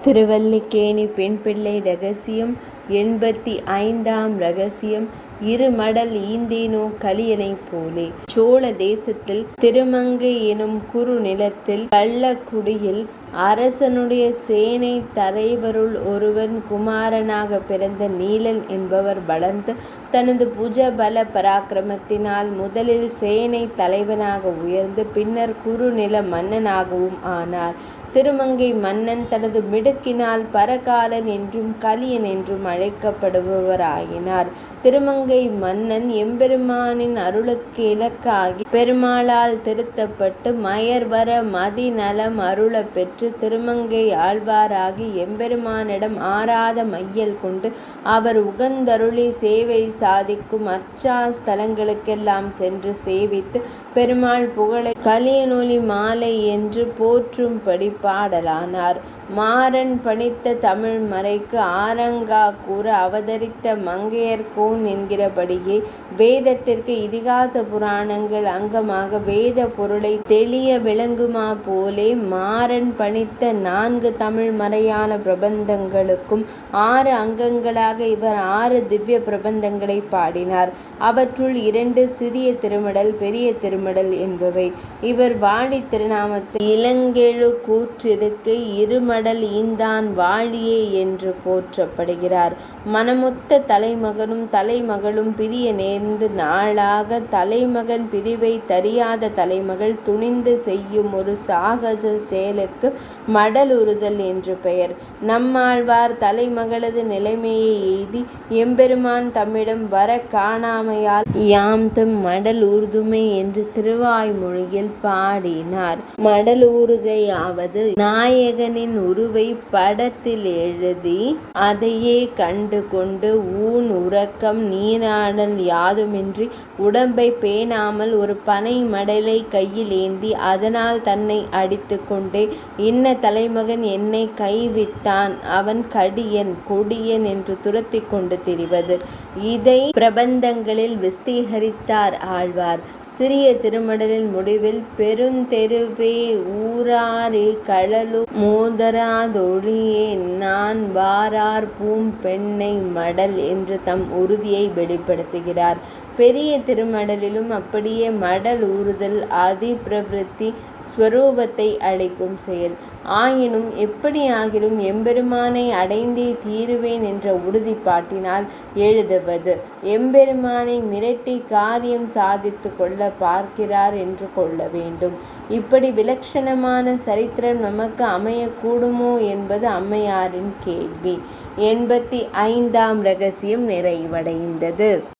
திருவல்லிக்கேணி பெண்பிள்ளை இரகசியம் 85ஆம் இரகசியம். இருமடல் ஈந்தேனோ கலியனைப் போலே. சோழ தேசத்தில் திருமங்கை எனும் குறுநிலத்தில் கள்ளக்குடியில் அரசனுடைய சேனை தலைவருள் ஒருவன் குமாரனாக பிறந்த நீலன் என்பவர் வளர்ந்து தனது புஜ பல பராக்கிரமத்தினால் முதலில் சேனை தலைவனாக உயர்ந்து பின்னர் குறுநில மன்னனாகவும் ஆனார். திருமங்கை மன்னன் தனது மிடுக்கினால் பரகாலன் என்றும் கலியன் என்றும் அழைக்கப்படுபவராயினார். திருமங்கை மன்னன் எம்பெருமானின் அருளுக்கு இலக்காகி பெருமாளால் திருத்தப்பட்டு மயர்வர மதிநலம் அருள பெற்று திருமங்கை ஆழ்வாராகி எம்பெருமானிடம் ஆராத மையல் கொண்டு அவர் உகந்தருளி சேவை சாதிக்கும் அர்ச்சா ஸ்தலங்களுக்கெல்லாம் சென்று சேவித்து பெருமாள் புகழை கலியனொலி மாலை என்று போற்றும்படி பாடலானார். மாறன் பணித்த தமிழ் மறைக்கு ஆரங்கா கூற அவதரித்த மங்கையர்கோன் என்கிறபடியே வேதத்திற்கு இதிகாச புராணங்கள் அங்கமாக வேத பொருளை தெளிய விளங்குமா போலே மாறன் பணித்த 4 தமிழ் மறையான பிரபந்தங்களுக்கும் 6 அங்கங்களாக இவர் 6 திவ்ய பிரபந்தங்களை பாடினார். அவற்றுள் 2 சிறிய திருமடல் பெரிய திருமடல் என்பவை. இவர் வாழி திருநாமத்தில் இளங்கெழு கூற்றிருக்கு இருமடல் ஈந்தான் வாழியே என்று போற்றப்படுகிறார். மனமொத்த தலைமகனும் தலைமகளும் பிரிய நேர்ந்து நாளாக தலைமகன் பிரிவை தறியாத தலைமகள் துணிந்து செய்யும் ஒரு சாகச செயலுக்கு மடலுறுதல் என்று பெயர். நம்மாழ்வார் தலைமகளது நிலைமையை எய்தி எம்பெருமான் தம்மிடம் வர காணாமையால் யாம் தம் மடல் ஊர்துமே என்று திருவாய்மொழியில் பாடினார். மடலூறுகையாவது நாயகனின் உருவை படத்தில் எழுதி அதையே கண்டு கொண்டு ஊன் உறக்கம் நீராடல் யாதுமின்றி உடம்பை பேணாமல் ஒரு பனை மடலை கையில் ஏந்தி அதனால் தன்னை அடித்து கொண்டே இன்ன தலைமகன் என்னை கைவிட்டான் அவன் கடியன் கொடியன் என்று துரத்தி கொண்டு திரிவது. இதை பிரபந்தங்களில் விஸ்தீகரித்தார் ஆழ்வார். சிறிய திருமடலின் முடிவில் பெருந்தெருவே ஊராரே கழலு மோதராதொழியே நான் வாரார் பூம்பெண்ணை மடல் என்று தம் உறுதியை வெளிப்படுத்துகிறார். பெரிய திருமடலிலும் அப்படியே மடல் ஊறுதல் அதிபிரவிருத்தி ஸ்வரூபத்தை அளிக்கும் செயல். ஆயினும் எப்படியாகிலும் எம்பெருமானை அடைந்தே தீருவேன் என்ற உறுதிப்பாட்டினால் எழுதுவது. எம்பெருமானை மிரட்டி காரியம் சாதித்து கொள்ள பார்க்கிறார் என்று கொள்ள வேண்டும். இப்படி விலட்சணமான சரித்திரம் நமக்கு அமையக்கூடுமோ என்பது அம்மையாரின் கேள்வி. 85ஆம் இரகசியம் நிறைவடைந்தது.